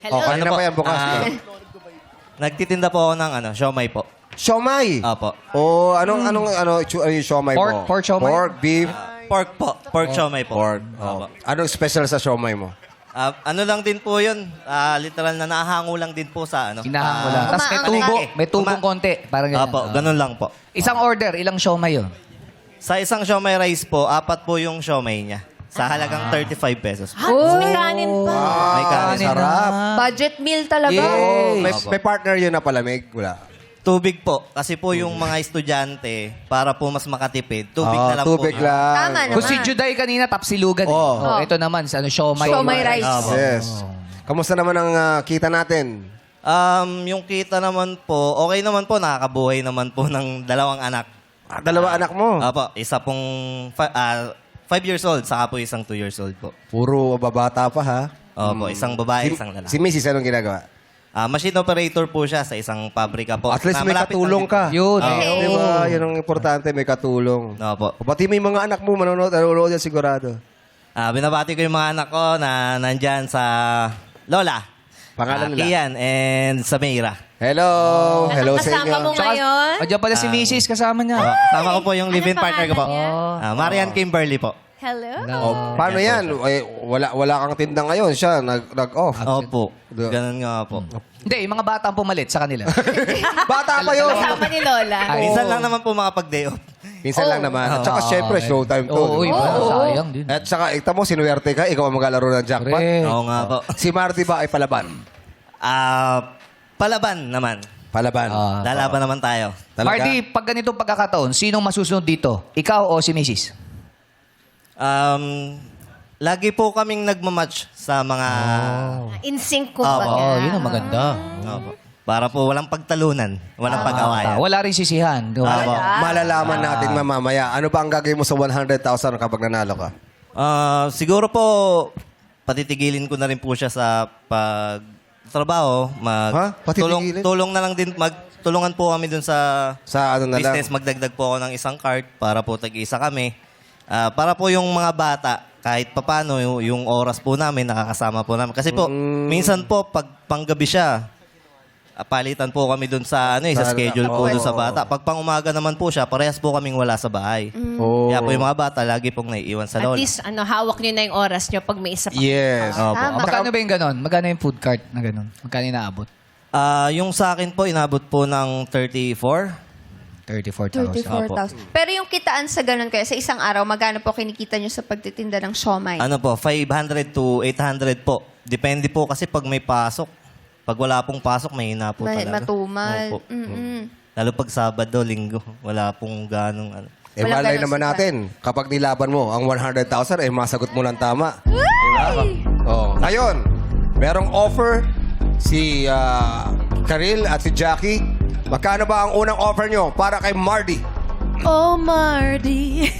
Hello. Oh, kanina pa yan bukas. Nagtitinda po ako ng siomay po. Siomay. Opo. Oh, anong yung siomay mo? Pork siomay? Pork, beef, Pork po. Pork siomay po. pork. Opo. Anong special sa siomay mo? Ano lang din po yun. Literal na nahango lang din po sa Hinahango lang. Tapos may Kumaangat. tubo. May tubong konti. Parang ganyan. Opo, ganun lang po. Isang order, ilang siomay yun? Sa isang siomay rice po, 4 po yung siomay niya. Sa halagang 35 pesos. May kanin pa. May kanin. Sarap. Budget meal talaga. Oh, may, Opo. may partner yun na palamig? Wala. Tubig po. Kasi po yung mga estudyante, para po mas makatipid, tubig na lang tubig po. lang. Tama naman. Kung si Juday kanina, tapsilugan. Oh. Ito naman, siomay. Siomay rice. Opo. Yes. Kamusta naman ang kita natin? Yung kita naman po, okay naman po, nakakabuhay naman po ng 2 anak. Dalawa anak mo. Opo, isa pong 5 years old, saka po isang 2 years old po. Puro babata pa ha? Opo, isang babae, isang lalaki. Si Mrs. anong ginagawa? Machine operator po siya sa isang pabrika po. At least Na may malapit katulong lang ka. Yun. Di ba? Yun ang importante, may katulong. din. Opo. Pati may mga anak mo, nanonood yan sigurado. Binabati ko yung mga anak ko na nandyan sa Lola. Pangalan nila? Kian and Samira. Hello! Hello sa Kasama inyo. mo ngayon? Andiyan pala si Mrs. kasama niya. Tama ko po yung live-in partner ko po. pangalan Marian Kimberly po. Hello. Oh, paano yan? Eh, wala kang tinda ngayon. Siya, nag-off. Opo. Ganun nga po. Hindi, yung mga bata ang pumalit sa kanila. Bata pa yun. Kasama ni Lola. Minsan lang naman po makapag-day off. Minsan lang naman. At saka, syempre, showtime to. Oo, di iba. ba? Sayang din. At saka, ita mo, sinuwerte ka, ikaw ang maglalaro ng jackpot. Correct. Oo nga po. Si Marty ba ay palaban? Palaban naman. Palaban. Lalaban naman tayo. Talaga? Marty, pag ganitong pagkakataon, sinong masusunod dito? Ikaw o si Mrs.? Lagi po kaming nagmamatch sa mga... In sync Opo. kumbaga. Yun ang maganda. Opo. Para po walang pagtalunan. Walang pag-awayan. Wala rin sisihan. Opo. Malalaman natin mamamaya. Ano ba ang gagawin mo sa 100,000 kapag nanalo ka? Siguro po, patitigilin ko na rin po siya sa pagtrabaho. Ha? Patitigilin? Tulong na lang din. Magtulungan po kami dun sa Sa ano na lang? business. Magdagdag po ako ng isang cart para po tag-isa kami. Para po yung mga bata, kahit papano, yung oras po namin, nakakasama po namin. Kasi po, minsan po, pag panggabi siya, palitan po kami dun sa, sa schedule po dun sa bata. Pag pang-umaga naman po siya, parehas po kaming wala sa bahay. Oh. Kaya po yung mga bata, lagi pong naiiwan sa At lola. least, hawak nyo na yung oras nyo pag may isa pa. Yes. Opo. Tama. Magkano ba yung ganon? Magkano yung food cart na ganon? Magkano inaabot? Yung sa akin po, inabot po ng 34. 34,000. 34,000. Pero yung kitaan sa ganun kaya, sa isang araw, magkano po kinikita nyo sa pagtitinda ng siomay? Ano po, 500 to 800 po. Depende po kasi pag may pasok. Pag wala pong pasok, may hina po talaga. Matumal. Opo. Lalo pag Sabado, Linggo, wala pong ganong Eh, Walang malay ganun naman sila. natin, kapag nilaban mo ang 100,000, eh, masagot mo ng tama. Diba? Oh. Ngayon, merong offer si Karil at si Jackie. Magkano ba ang unang offer nyo para kay Marty? Oh, Marty.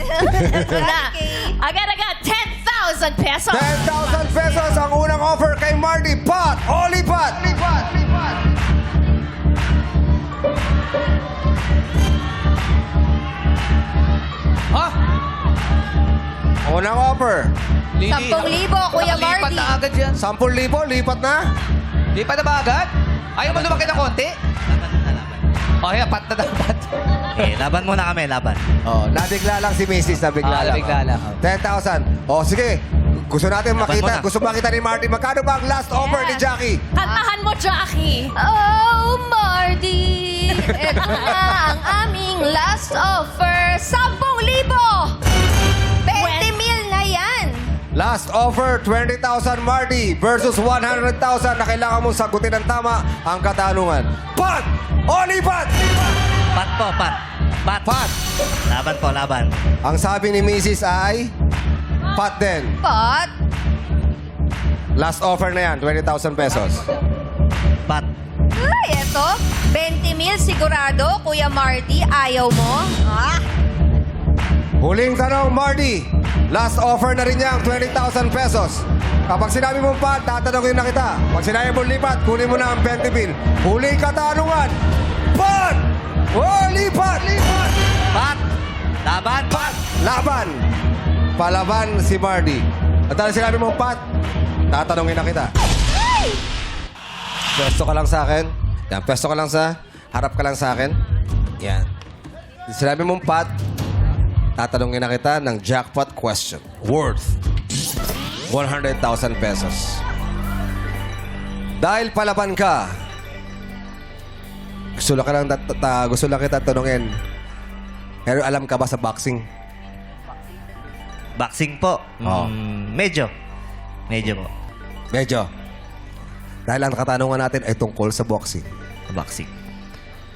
Agad-agad, 10,000 pesos. 10,000 pesos ang unang offer kay Marty. Pat! Oli Pat! Ha? Unang offer. 10,000, Kuya Nakalipat Marty. na agad yan. 10,000, lipat na. Di pa na ba agad? Ayaw mo lumaki ng konti? Okay, pat na dapat. laban muna kami, laban. Oh, nabigla lang si Mrs. Nabigla lang. Nabigla lang. 10,000. Oh, sige. Gusto natin makita. muna. Gusto makita ni Marty. Magkano ba ang last offer ni Jackie? Kantahan mo, Jackie. Oh, Marty. Ito na ang aming last offer. 10,000. 20 mil na yan. Last offer, 20,000 Marty versus 100,000 na kailangan mong sagutin ng tama ang katanungan. Pat! Oli Pat! Pat po, pat. Pat. Pat! Laban po, laban. Ang sabi ni Mrs. ay Pat din. But, Last offer na yan, 20,000 pesos. Pat. ay, eto. 20 mil sigurado, Kuya Marty. Ayaw mo? Huling tanong, Marty. Last offer na rin niya ang 20,000 pesos. Kapag sinabi mo Pat, tatanungin na kita. Pag sinabi mo lipat, kunin mo na ang 20 mil. Huling katanungan. Pat! Oh, lipat! Lipat! Pat. Laban. Pat! Laban! Palaban si Marty. At dahil sinabi mo Pat, tatanungin na kita. Pwesto ka lang sa akin. Yan, pwesto ka lang sa... Harap ka lang sa akin. Yan. Sinabi mong pat, tatanungin na kita ng jackpot question. Worth 100,000 pesos. Dahil palaban ka, gusto lang kita tanungin. Pero alam ka ba sa boxing? Boxing po. Oo. Medyo. Medyo po. Medyo. Dahil ang katanungan natin ay tungkol sa boxing. Boxing.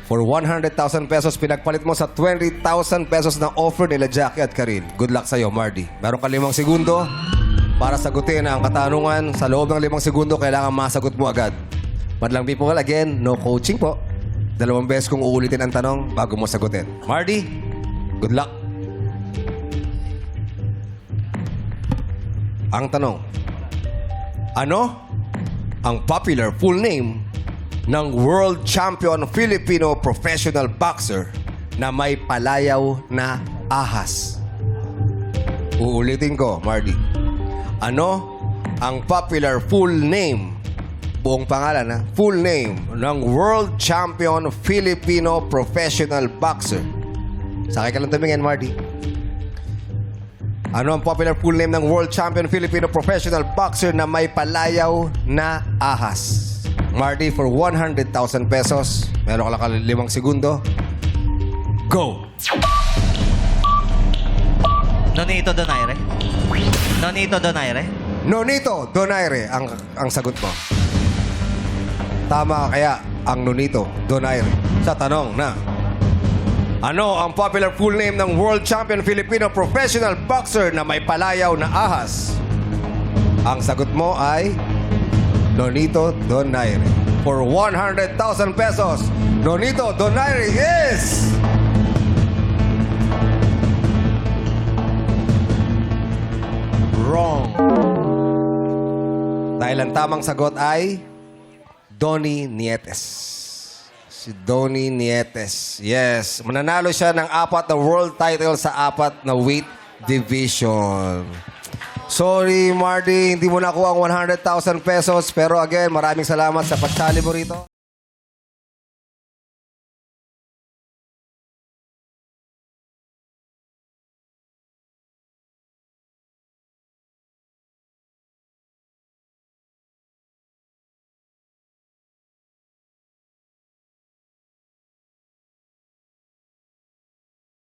For 100,000 pesos, pinagpalit mo sa 20,000 pesos na offer nila Jackie at Karil. Good luck sa'yo, Mardy. Meron ka 5 segundo para sagutin ang katanungan. Sa loob ng 5 segundo, kailangan masagot mo agad. Madlang people, again, no coaching po. 2 beses kung uulitin ang tanong bago mo sagutin. Mardy, good luck. Ang tanong, ano ang popular full name ng World Champion Filipino Professional Boxer na may palayaw na ahas? Uulitin ko, Mardy. Ano ang popular full name, buong pangalan ha, full name ng World Champion Filipino Professional Boxer? Sakay ka lang tumingin, Mardy. Ano ang popular full name ng World Champion Filipino Professional Boxer na may palayaw na ahas? Marty, for 100,000 pesos, meron ka lang 5 segundo. Go! Nonito Donaire. Nonito Donaire. Nonito Donaire ang sagot mo. Tama kaya ang Nonito Donaire sa tanong na ano ang popular full name ng World Champion Filipino Professional Boxer na may palayaw na ahas? Ang sagot mo ay Nonito Donaire. For 100,000 pesos, Nonito Donaire is... wrong. Dahil ang tamang sagot ay Donnie Nietes. Si Donnie Nietes. Yes. Mananalo siya ng 4 na world title sa 4 na weight division. Sorry, Marty. Hindi mo nakuha ang 100,000 pesos. Pero again, maraming salamat sa pagsali mo rito.